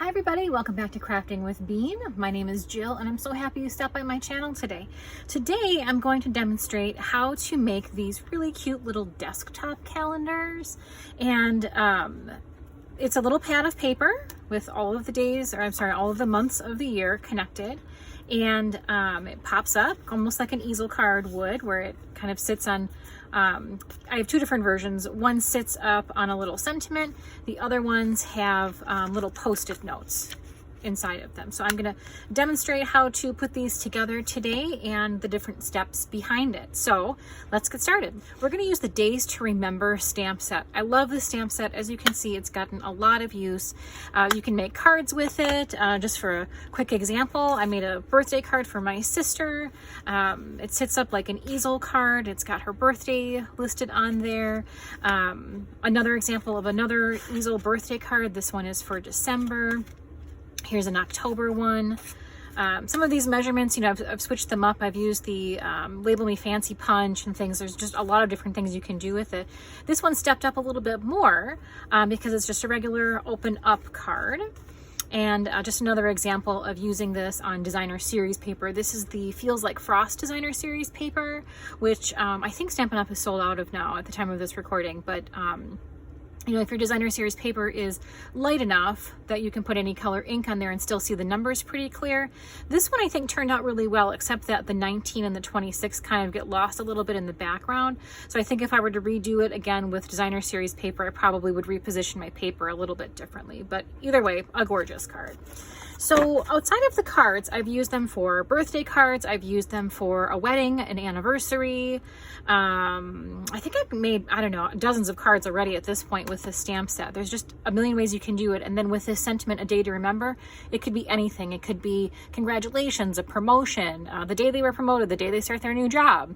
Hi everybody, welcome back to Crafting with Bean. My name is Jill and I'm so happy you stopped by my channel today. Today I'm going to demonstrate how to make these really cute little desktop calendars. And it's a little pad of paper with all of the days, or I'm sorry, all of the months of the year connected. And it pops up almost like an easel card would, where it kind of sits on, I have two different versions. One sits up on a little sentiment. The other ones have little Post-it notes inside of them. So I'm going to demonstrate how to put these together today and the different steps behind it. So let's get started. We're going to use the Days to Remember stamp set. I love this stamp set. As you can see, it's gotten a lot of use. You can make cards with it. Just for a quick example, I made a birthday card for my sister. It sits up like an easel card. It's got her birthday listed on there. Another example of another easel birthday card. This one is for December. Here's an October one. Some of these measurements, you know, I've switched them up. I've used the Label Me Fancy punch and things. There's just a lot of different things you can do with it. This one stepped up a little bit more because it's just a regular open up card. And just another example of using this on designer series paper. This is the Feels Like Frost designer series paper, which I think Stampin' Up! Is sold out of now at the time of this recording, but you know, if your designer series paper is light enough that you can put any color ink on there and still see the numbers pretty clear. This one I think turned out really well, except that the 19 and the 26 kind of get lost a little bit in the background. So I think if I were to redo it again with designer series paper, I probably would reposition my paper a little bit differently. But either way, a gorgeous card. So outside of the cards, I've used them for birthday cards. I've used them for a wedding, an anniversary. I think I've made, I don't know, dozens of cards already at this point with this stamp set. There's just a million ways you can do it. And then with this sentiment, a day to remember, it could be anything. It could be congratulations, a promotion, the day they were promoted, the day they start their new job.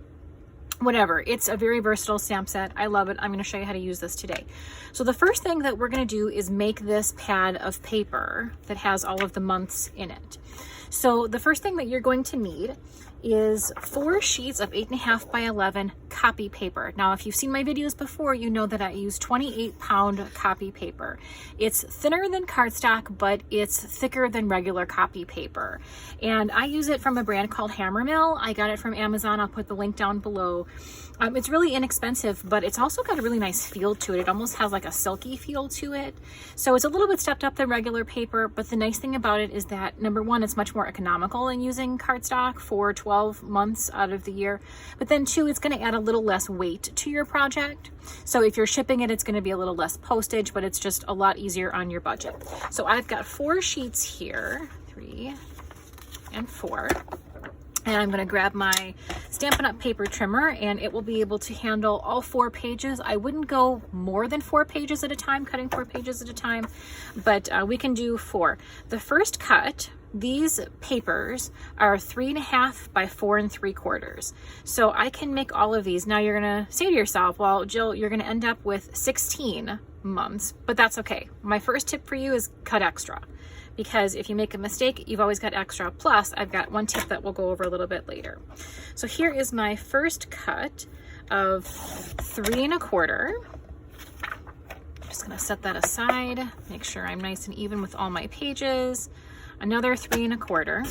Whatever. It's a very versatile stamp set. I love it. I'm going to show you how to use this today. So the first thing that we're going to do is make this pad of paper that has all of the months in it. So the first thing that you're going to need is 4 sheets of 8.5 by 11 copy paper. Now, if you've seen my videos before, you know that I use 28-pound copy paper. It's thinner than cardstock, but it's thicker than regular copy paper. And I use it from a brand called Hammermill. I got it from Amazon. I'll put the link down below. It's really inexpensive, but it's also got a really nice feel to it. It almost has like a silky feel to it. So it's a little bit stepped up than regular paper, but the nice thing about it is that, number one, it's much more economical than using cardstock for 12 months out of the year. But then two, it's going to add a little less weight to your project. So if you're shipping it, it's going to be a little less postage, but it's just a lot easier on your budget. So I've got 4 sheets here, 3 and 4. And I'm going to grab my Stampin' Up! Paper trimmer, and it will be able to handle all 4 pages. I wouldn't go more than 4 pages at a time, cutting 4 pages at a time, but we can do 4. The first cut, these papers are 3.5 by 4 3/4. So I can make all of these. Now you're going to say to yourself, well, Jill, you're going to end up with 16 months, but that's okay. My first tip for you is cut extra. Because if you make a mistake, you've always got extra. Plus, I've got one tip that we'll go over a little bit later. So here is my first cut of 3 1/4. Just gonna set that aside, make sure I'm nice and even with all my pages. Another 3 1/4.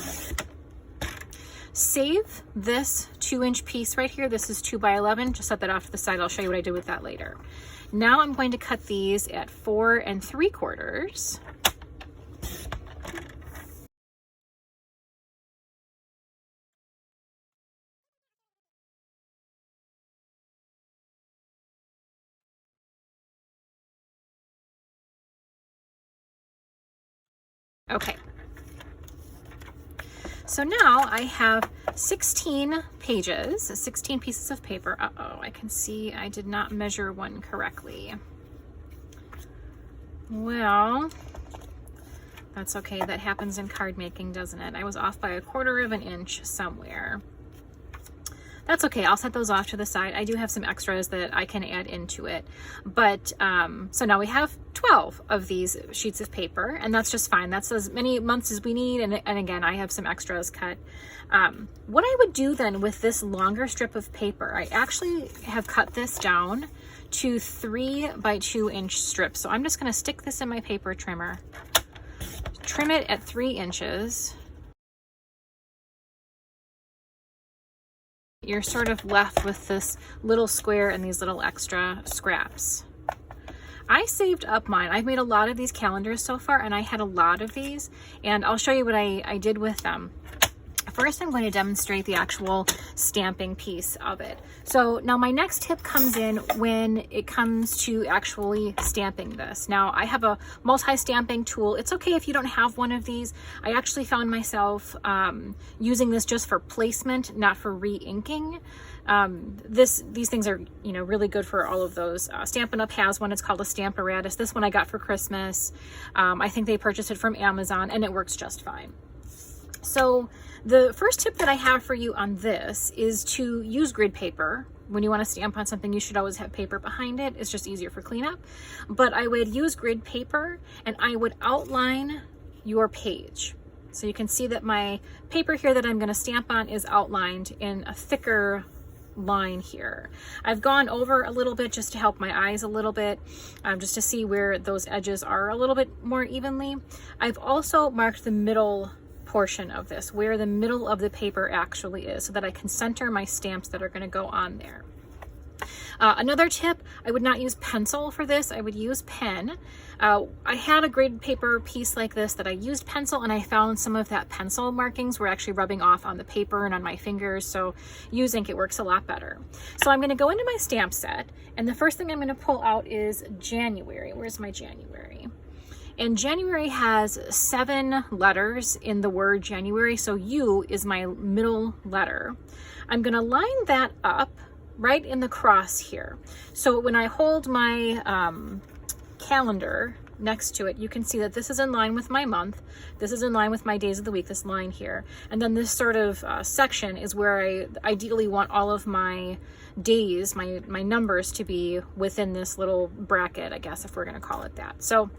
Save this 2-inch piece right here. This is 2 by 11. Just set that off to the side. I'll show you what I did with that later. Now I'm going to cut these at 4 3/4. Okay, so now I have 16 pages, 16 pieces of paper. Uh-oh, I can see I did not measure one correctly. Well, that's okay. That happens in card making, doesn't it? I was off by 1/4 of an inch somewhere. That's okay. I'll set those off to the side. I do have some extras that I can add into it. But so now we have 12 of these sheets of paper, and that's just fine. That's as many months as we need. And again, I have some extras cut. What I would do then with this longer strip of paper, I actually have cut this down to 3 by 2 inch strips. So I'm just going to stick this in my paper trimmer. trim it at 3 inches. You're sort of left with this little square and these little extra scraps. I saved up mine. I've made a lot of these calendars so far, and I had a lot of these, and I'll show you what I did with them. First, I'm going to demonstrate the actual stamping piece of it. So now my next tip comes in when it comes to actually stamping this. Now I have a multi-stamping tool. It's okay if you don't have one of these. I actually found myself using this just for placement, not for re-inking. These things are, you know, really good for all of those. Stampin' Up! Has one. It's called a Stamparatus. This one I got for Christmas. I think they purchased it from Amazon, and it works just fine. So the first tip that I have for you on this is to use grid paper. When you want to stamp on something, you should always have paper behind it. It's just easier for cleanup. But I would use grid paper, and I would outline your page. So you can see that my paper here that I'm going to stamp on is outlined in a thicker line here. I've gone over a little bit just to help my eyes a little bit, just to see where those edges are a little bit more evenly. I've also marked the middle portion of this, where the middle of the paper actually is, so that I can center my stamps that are going to go on there. Another tip, I would not use pencil for this. I would use pen. I had a grid paper piece like this that I used pencil, and I found some of that pencil markings were actually rubbing off on the paper and on my fingers, so use ink, it works a lot better. So I'm going to go into my stamp set, and the first thing I'm going to pull out is January. Where's my January? And January has 7 letters in the word January, so U is my middle letter. I'm going to line that up right in the cross here. So when I hold my calendar next to it, you can see that this is in line with my month. This is in line with my days of the week, this line here. And then this sort of section is where I ideally want all of my days, my numbers to be within this little bracket, I guess, if we're going to call it that. So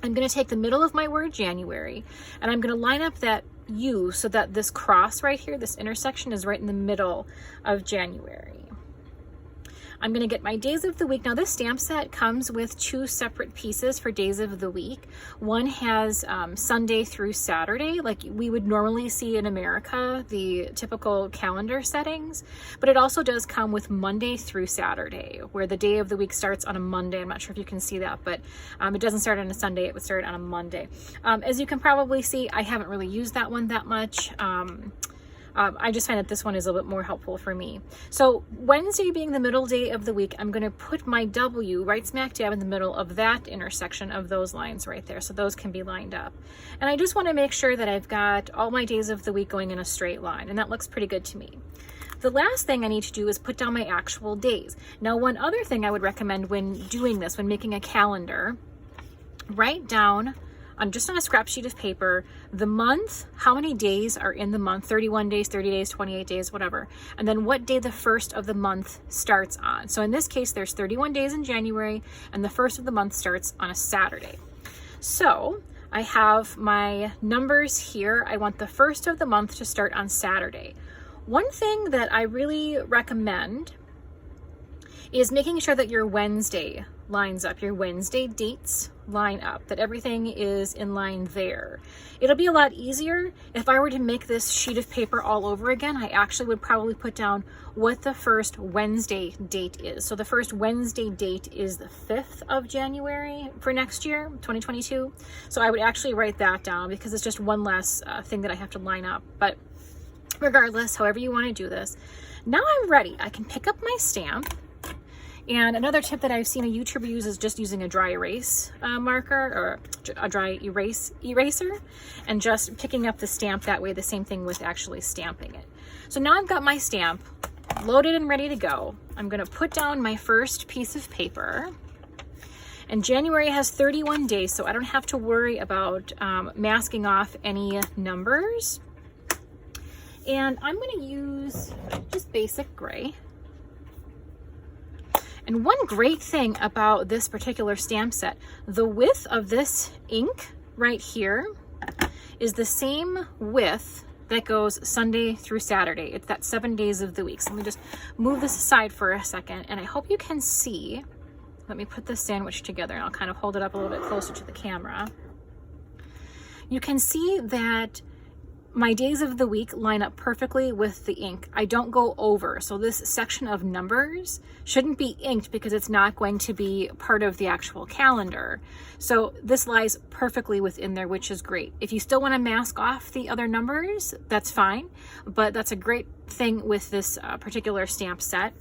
I'm going to take the middle of my word January, and I'm going to line up that U so that this cross right here, this intersection, is right in the middle of January. I'm going to get my days of the week. Now this stamp set comes with 2 separate pieces for days of the week. One has Sunday through Saturday, like we would normally see in America, the typical calendar settings, but it also does come with Monday through Saturday, where the day of the week starts on a Monday. I'm not sure if you can see that, but it doesn't start on a Sunday, it would start on a Monday. As you can probably see, I haven't really used that one that much. I just find that this one is a little bit more helpful for me. So Wednesday being the middle day of the week, I'm going to put my W right smack dab in the middle of that intersection of those lines right there. So those can be lined up. And I just want to make sure that I've got all my days of the week going in a straight line, and that looks pretty good to me. The last thing I need to do is put down my actual days. Now, one other thing I would recommend when doing this, when making a calendar, write down just on a scrap sheet of paper, the month, how many days are in the month, 31 days, 30 days, 28 days, whatever, and then what day the first of the month starts on. So in this case, there's 31 days in January, and the first of the month starts on a Saturday. So I have my numbers here. I want the first of the month to start on Saturday. One thing that I really recommend is making sure that your Wednesday lines up, your Wednesday dates line up, that everything is in line there. It'll be a lot easier if I were to make this sheet of paper all over again. I actually would probably put down what the first Wednesday date is. So the first Wednesday date is the 5th of January for next year, 2022. So I would actually write that down because it's just one less thing that I have to line up. But regardless, however you want to do this, now I'm ready. I can pick up my stamp. And another tip that I've seen a YouTuber use is just using a dry erase marker, or a dry eraser, and just picking up the stamp that way. The same thing with actually stamping it. So now I've got my stamp loaded and ready to go. I'm going to put down my first piece of paper. And January has 31 days, so I don't have to worry about masking off any numbers. And I'm going to use just basic gray. And one great thing about this particular stamp set, the width of this ink right here is the same width that goes Sunday through Saturday. It's that 7 days of the week. So let me just move this aside for a second, and I hope you can see. Let me put this sandwich together, and I'll kind of hold it up a little bit closer to the camera. you can see that my days of the week line up perfectly with the ink. I don't go over. So this section of numbers shouldn't be inked because it's not going to be part of the actual calendar. So this lies perfectly within there, which is great. If you still want to mask off the other numbers, that's fine. But that's a great thing with this particular stamp set.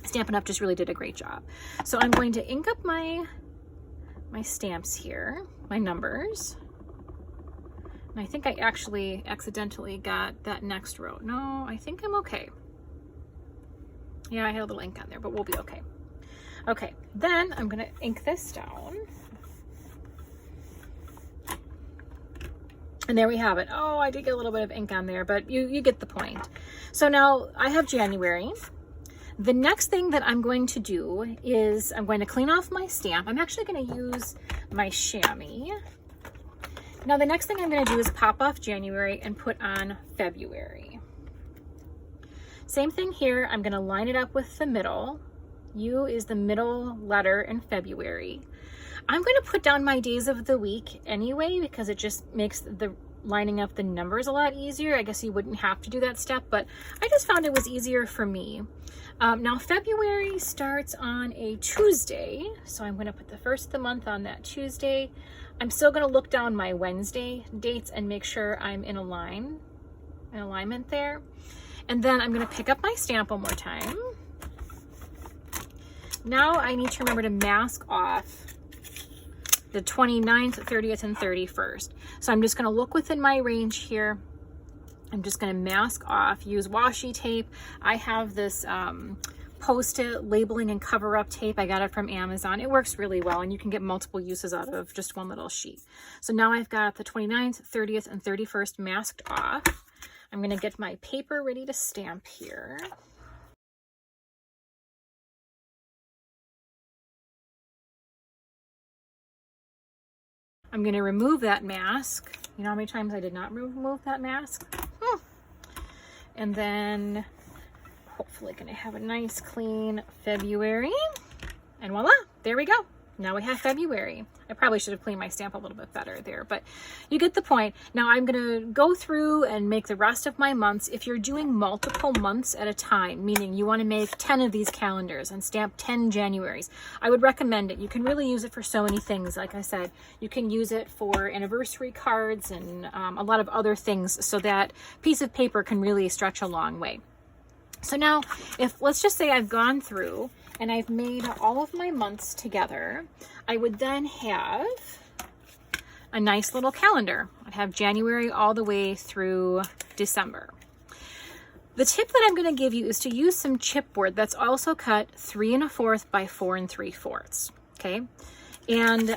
Stampin' Up! Just really did a great job. So I'm going to ink up my stamps here, my numbers. And I think I actually accidentally got that next row. No, I think I'm okay. Yeah, I had a little ink on there, but we'll be okay. Okay, then I'm gonna ink this down. And there we have it. Oh, I did get a little bit of ink on there, but you get the point. So now I have January. The next thing that I'm going to do is I'm going to clean off my stamp. I'm actually going to use my chamois. Now the next thing I'm going to do is pop off January and put on February. Same thing here. I'm going to line it up with the middle. U is the middle letter in February. I'm going to put down my days of the week anyway because it just makes the lining up the numbers a lot easier. I guess you wouldn't have to do that step, but I just found it was easier for me. Now February starts on a Tuesday, so I'm going to put the first of the month on that Tuesday. I'm still going to look down my Wednesday dates and make sure I'm in alignment there. And then I'm going to pick up my stamp one more time. Now I need to remember to mask off the 29th, 30th, and 31st. So I'm just going to look within my range here. I'm just going to mask off, use washi tape. I have this Post-it labeling and cover up tape. I got it from Amazon. It works really well and you can get multiple uses out of just one little sheet. So now I've got the 29th, 30th, and 31st masked off. I'm going to get my paper ready to stamp here. I'm going to remove that mask. You know how many times I did not remove that mask? And then hopefully going to have a nice clean February. And voila, there we go. Now we have February. I probably should have cleaned my stamp a little bit better there, but you get the point. Now I'm going to go through and make the rest of my months. If you're doing multiple months at a time, meaning you want to make 10 of these calendars and stamp 10 Januaries, I would recommend it. You can really use it for so many things. Like I said, you can use it for anniversary cards and a lot of other things, so that piece of paper can really stretch a long way. So now, if let's just say I've gone through and I've made all of my months together, I would then have a nice little calendar. I'd have January all the way through December. The tip that I'm going to give you is to use some chipboard that's also cut 3 1/4 by 4 3/4. Okay, and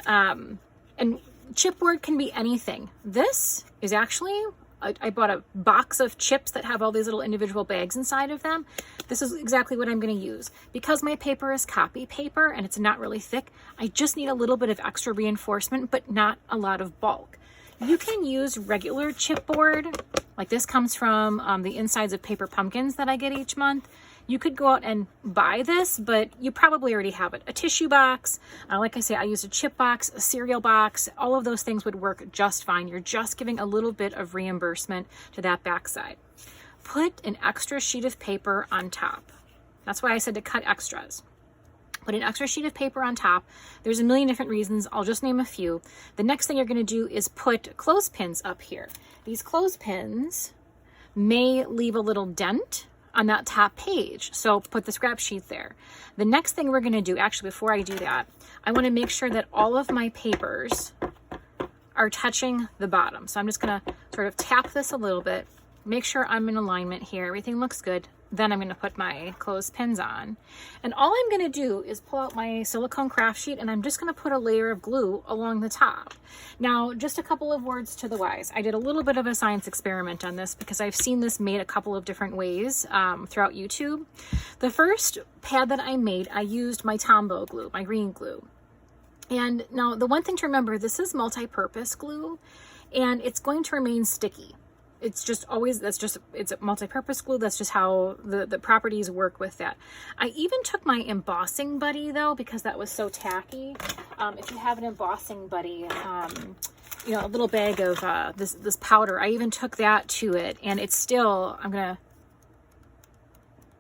chipboard can be anything. This is actually, I bought a box of chips that have all these little individual bags inside of them. This is exactly what I'm going to use. Because my paper is copy paper and it's not really thick, I just need a little bit of extra reinforcement, but not a lot of bulk. You can use regular chipboard, like this comes from the insides of paper pumpkins that I get each month. You could go out and buy this, but you probably already have it. A tissue box, like I say, I used a chip box, a cereal box, all of those things would work just fine. You're just giving a little bit of reimbursement to that backside. Put an extra sheet of paper on top. That's why I said to cut extras. Put an extra sheet of paper on top. There's a million different reasons. I'll just name a few. The next thing you're going to do is put clothespins up here. These clothespins may leave a little dent on that top page, so put the scrap sheet there. The next thing we're going to do, actually before I do that, I want to make sure that all of my papers are touching the bottom. So I'm just going to sort of tap this a little bit, make sure I'm in alignment here, everything looks good. Then I'm going to put my clothespins on. And all I'm going to do is pull out my silicone craft sheet and I'm just going to put a layer of glue along the top. Now, just a couple of words to the wise. I did a little bit of a science experiment on this because I've seen this made a couple of different ways throughout YouTube. The first pad that I made, I used my Tombow glue, my green glue. And now the one thing to remember, this is multi-purpose glue and it's going to remain sticky. It's just always, it's a multi-purpose glue. That's just how the properties work with that. I even took my embossing buddy though, because that was so tacky. If you have an embossing buddy, you know, a little bag of this powder. I even took that to it, and it's still,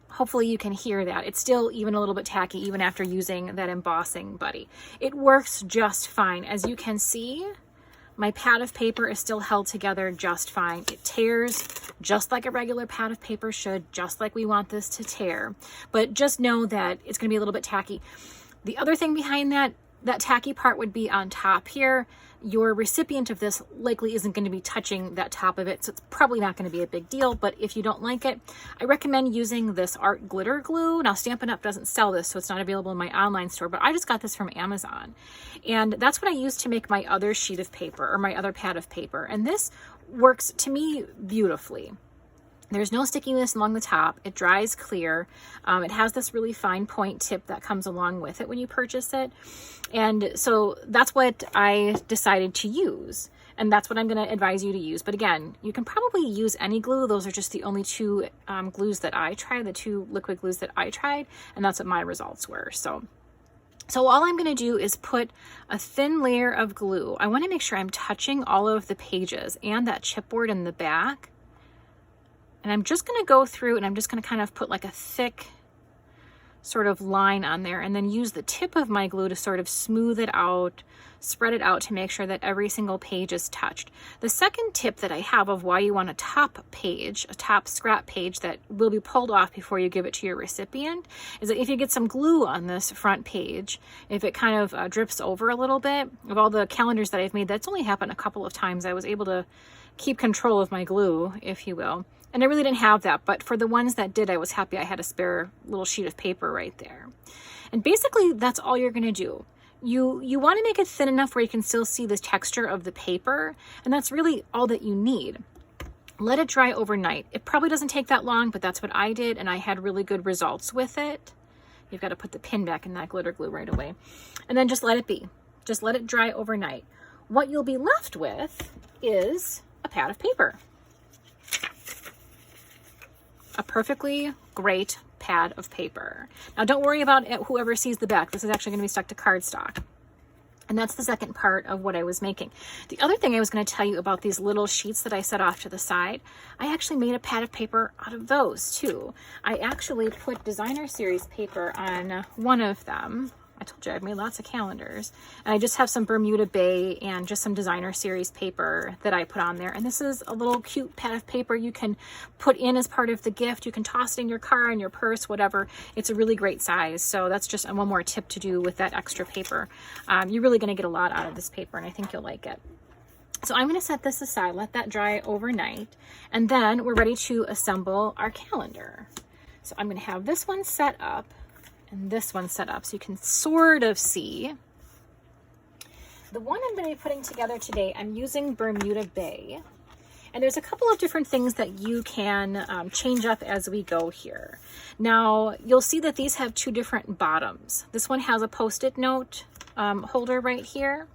hopefully you can hear that. It's still even a little bit tacky even after using that embossing buddy. It works just fine. As you can see, my pad of paper is still held together just fine. It tears just like a regular pad of paper should, just like we want this to tear. But just know that it's going to be a little bit tacky. The other thing behind that tacky part would be on top here. Your recipient of this likely isn't going to be touching that top of it, so it's probably not going to be a big deal. But if you don't like it, I recommend using this art glitter glue. Now, Stampin' Up! Doesn't sell this, so it's not available in my online store, but I just got this from Amazon. And that's what I use to make my other sheet of paper, or my other pad of paper. And this works, to me, beautifully. There's no stickiness along the top. It dries clear. It has this really fine point tip that comes along with it when you purchase it. And so that's what I decided to use. And that's what I'm going to advise you to use. But again, you can probably use any glue. Those are just the only two glues that I tried, the two liquid glues that I tried. And that's what my results were. So all I'm going to do is put a thin layer of glue. I want to make sure I'm touching all of the pages and that chipboard in the back. And I'm just going to go through and I'm just going to kind of put like a thick sort of line on there, and then use the tip of my glue to sort of smooth it out, spread it out to make sure that every single page is touched. The second tip that I have of why you want a top page, a top scrap page that will be pulled off before you give it to your recipient, is that if you get some glue on this front page, if it kind of drips over a little bit, of all the calendars that I've made, that's only happened a couple of times. I was able to keep control of my glue, if you will. And I really didn't have that, but for the ones that did, I was happy I had a spare little sheet of paper right there. And basically, that's all you're going to do. You want to make it thin enough where you can still see the texture of the paper, and that's really all that you need. Let it dry overnight. It probably doesn't take that long, but that's what I did, and I had really good results with it. You've got to put the pin back in that glitter glue right away. And then just let it be. Just let it dry overnight. What you'll be left with is a pad of paper. A perfectly great pad of paper. Now don't worry about whoever sees the back. This is actually going to be stuck to cardstock. And that's the second part of what I was making. The other thing I was going to tell you about these little sheets that I set off to the side, I actually made a pad of paper out of those too. I actually put designer series paper on one of them. I told you I've made lots of calendars, and I just have some Bermuda Bay and just some designer series paper that I put on there. And this is a little cute pad of paper you can put in as part of the gift. You can toss it in your car, in your purse, whatever. It's a really great size. So that's just one more tip to do with that extra paper. You're really going to get a lot out of this paper, and I think you'll like it. So I'm going to set this aside, let that dry overnight, and then we're ready to assemble our calendar. So I'm going to have this one set up and this one set up so you can sort of see. The one I'm going to be putting together today, I'm using Bermuda Bay. And there's a couple of different things that you can change up as we go here. Now, you'll see that these have two different bottoms. This one has a Post-it note holder right here.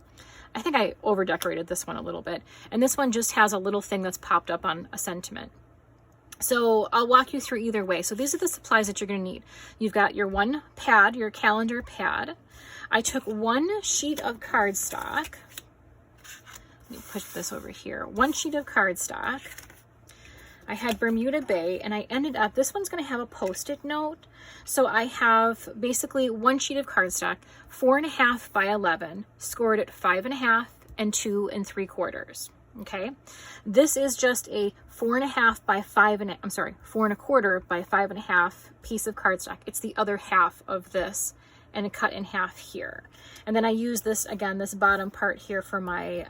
I think I over decorated this one a little bit. And this one just has a little thing that's popped up on a sentiment. So I'll walk you through either way. So these are the supplies that you're going to need. You've got your one pad, your calendar pad. I took one sheet of cardstock. Let me push this over here. One sheet of cardstock. I had Bermuda Bay, and I ended up, this one's going to have a Post-it note. So I have basically one sheet of cardstock, 4.5 by 11, scored at 5.5 and 2 3/4. Okay, this is just a 4.5 by 4.25 by 5.5 piece of cardstock. It's the other half of this, and cut in half here. And then I use this, again, this bottom part here for my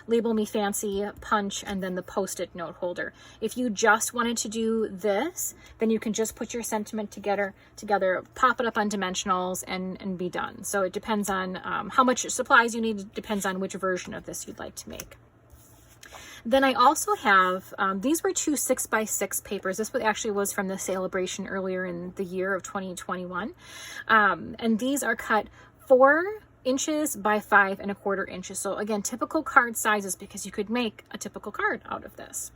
Label Me Fancy punch, and then the Post-it note holder. If you just wanted to do this, then you can just put your sentiment together, pop it up on dimensionals, and be done. So it depends on how much supplies you need. It depends on which version of this you'd like to make. Then I also have, these were two 6x6 papers. This actually was from the celebration earlier in the year of 2021. And these are cut 4 inches by 5.25 inches. So again, typical card sizes, because you could make a typical card out of this.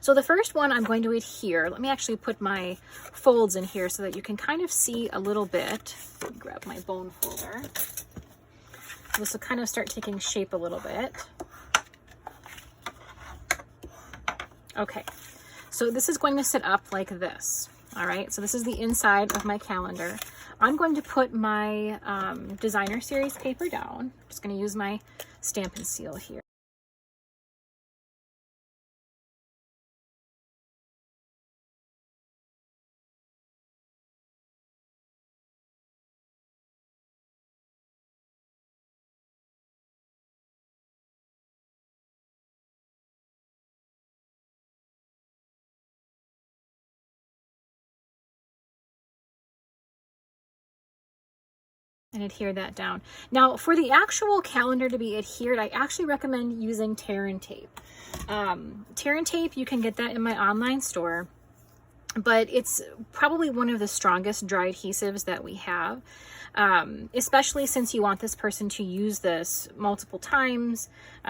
So the first one I'm going to adhere. Let me actually put my folds in here so that you can kind of see a little bit. Grab my bone folder. This will kind of start taking shape a little bit. Okay, so this is going to sit up like this. All right, so this is the inside of my calendar. I'm going to put my designer series paper down. I'm just going to use my stamp and seal here. And adhere that down. Now, for the actual calendar to be adhered, I actually recommend using tear and tape. Tear and tape, you can get that in my online store, but it's probably one of the strongest dry adhesives that we have, especially since you want this person to use this multiple times,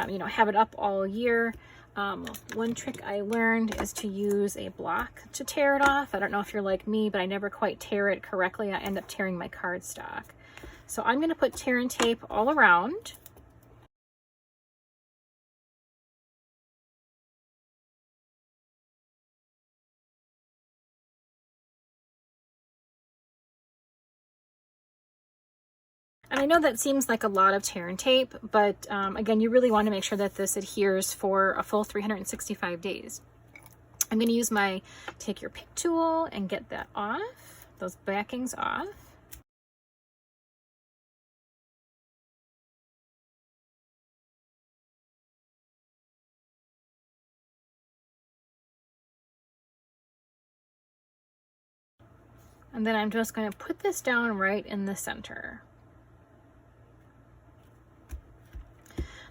you know, have it up all year. One trick I learned is to use a block to tear it off. I don't know if you're like me, but I never quite tear it correctly. I end up tearing my cardstock. So I'm going to put tear and tape all around. And I know that seems like a lot of tear and tape, but again, you really want to make sure that this adheres for a full 365 days. I'm going to use my take your pick tool and get that off, those backings off. And then I'm just going to put this down right in the center.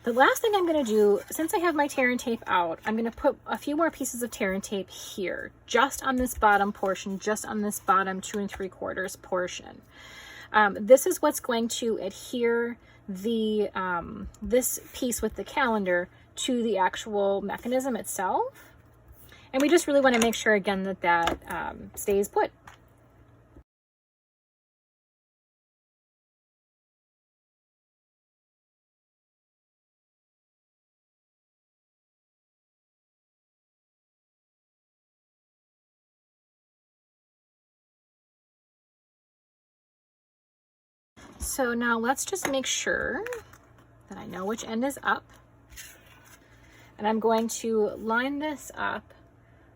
The last thing I'm going to do, since I have my tear and tape out, I'm going to put a few more pieces of tear and tape here, just on this bottom portion, just on this bottom 2 3/4 portion. This is what's going to adhere the this piece with the calendar to the actual mechanism itself. And we just really want to make sure, again, that that stays put. So now let's just make sure that I know which end is up. And I'm going to line this up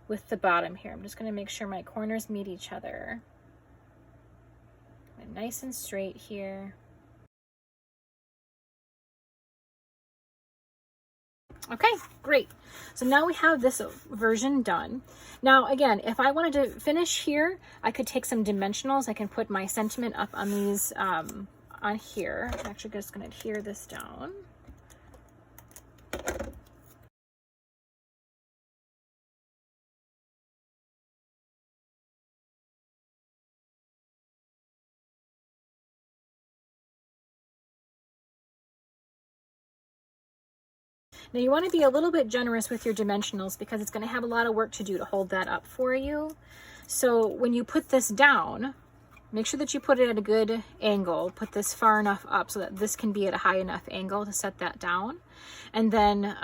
with the bottom here. I'm just going to make sure my corners meet each other. And nice and straight here. Okay, great. So now we have this version done. Now, again, if I wanted to finish here, I could take some dimensionals. I can put my sentiment up on these, on here. I'm actually just going to adhere this down. Now you want to be a little bit generous with your dimensionals because it's going to have a lot of work to do to hold that up for you. So when you put this down, make sure that you put it at a good angle. Put this far enough up so that this can be at a high enough angle to set that down. And then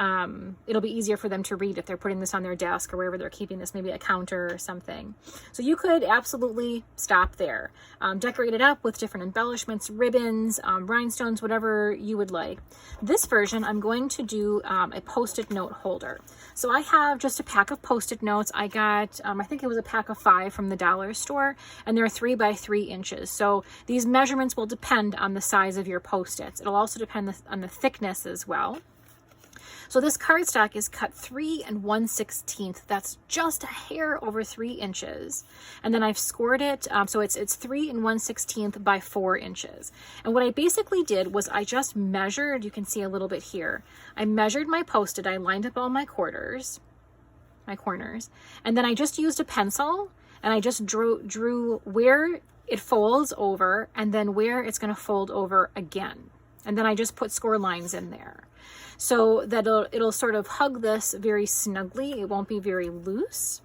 it'll be easier for them to read if they're putting this on their desk or wherever they're keeping this, maybe a counter or something. So you could absolutely stop there. Decorate it up with different embellishments, ribbons, rhinestones, whatever you would like. This version, I'm going to do a Post-it note holder. So I have just a pack of Post-it notes. I got, I think it was a pack of 5 from the dollar store, and they're 3 by 3 inches. So these measurements will depend on the size of your Post-its. It'll also depend on the thickness as well. So this cardstock is cut 3 1/16. That's just a hair over 3 inches. And then I've scored it, so it's 3 1/16 by 4 inches. And what I basically did was I just measured, you can see a little bit here. I measured my Post-it, I lined up all my corners, and then I just used a pencil and I just drew where it folds over and then where it's going to fold over again. And then I just put score lines in there, so that it'll sort of hug this very snugly. It won't be very loose.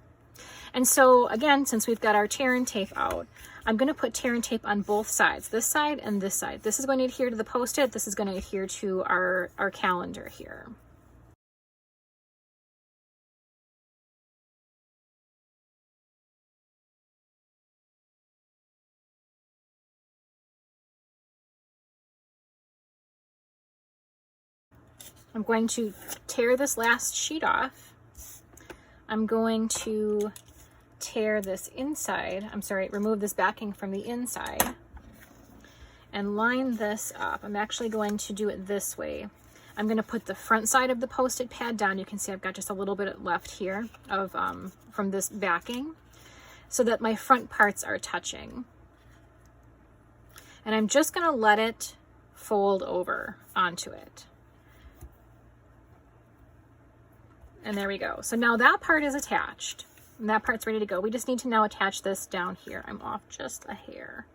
And so again, since we've got our tear and tape out, I'm going to put tear and tape on both sides, this side and this side. This is going to adhere to the Post-it. This is going to adhere to our calendar here. I'm going to tear this last sheet off. I'm going to tear this inside, remove this backing from the inside and line this up. I'm actually going to do it this way. I'm going to put the front side of the Post-it pad down. You can see I've got just a little bit left here of from this backing so that my front parts are touching. And I'm just going to let it fold over onto it. And there we go. So now that part is attached and that part's ready to go. We just need to now attach this down here. I'm off just a hair.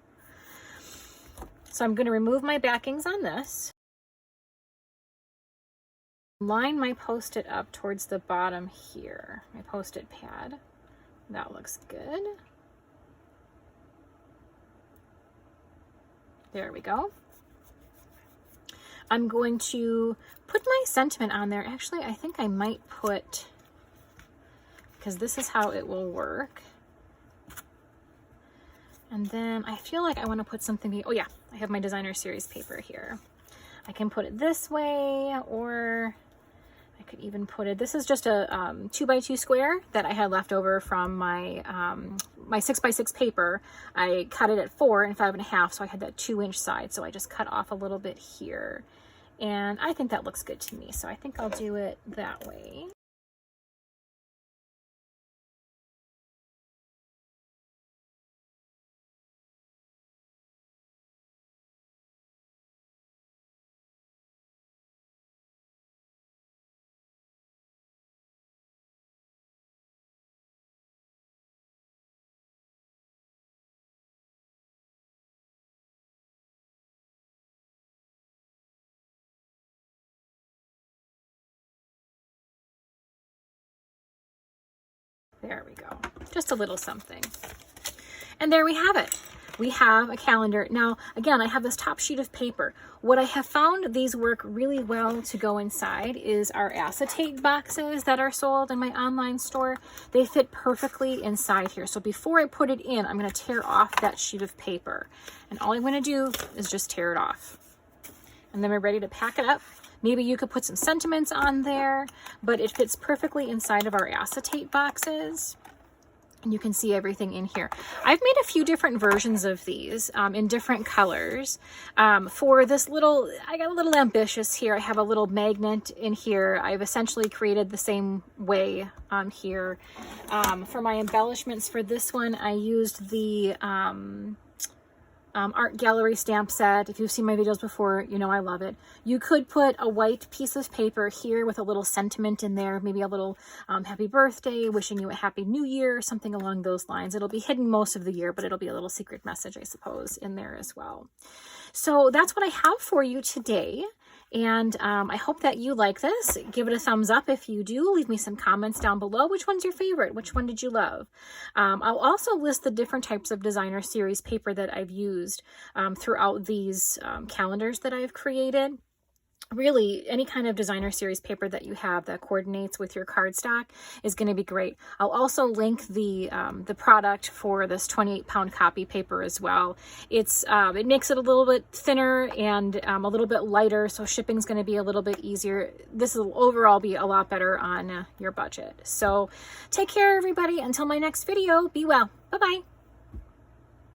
So I'm going to remove my backings on this. Line my Post-it up towards the bottom here, my Post-it pad. That looks good. There we go. I'm going to put my sentiment on there. Actually, I think I might put, because this is how it will work. And then I feel like I want to put something, oh yeah, I have my designer series paper here. I can put it this way, or I could even put it, this is just a 2x2 square that I had left over from my my 6x6 paper. I cut it at 4 and 5.5, so I had that 2-inch side. So I just cut off a little bit here. And I think that looks good to me. So I think I'll do it that way. There we go. Just a little something. And there we have it. We have a calendar. Now, again, I have this top sheet of paper. What I have found these work really well to go inside is our acetate boxes that are sold in my online store. They fit perfectly inside here. So before I put it in, I'm going to tear off that sheet of paper. And all I'm going to do is just tear it off. And then we're ready to pack it up. Maybe you could put some sentiments on there, but it fits perfectly inside of our acetate boxes. And you can see everything in here. I've made a few different versions of these in different colors. For this little, I got a little ambitious here. I have a little magnet in here. I've essentially created the same way here. For my embellishments for this one, I used the art gallery stamp set. If you've seen my videos before, you know I love it. You could put a white piece of paper here with a little sentiment in there, maybe a little happy birthday, wishing you a happy new year, something along those lines. It'll be hidden most of the year, but it'll be a little secret message, I suppose, in there as well. So that's what I have for you today. And I hope that you like this. Give it a thumbs up if you do. Leave me some comments down below. Which one's your favorite? Which one did you love? I'll also list the different types of designer series paper that I've used throughout these calendars that I've created. Really, any kind of designer series paper that you have that coordinates with your cardstock is going to be great. I'll also link the product for this 28-pound copy paper as well. It makes it a little bit thinner and a little bit lighter, so shipping's going to be a little bit easier. This will overall be a lot better on your budget. So take care, everybody. Until my next video, be well. Bye-bye.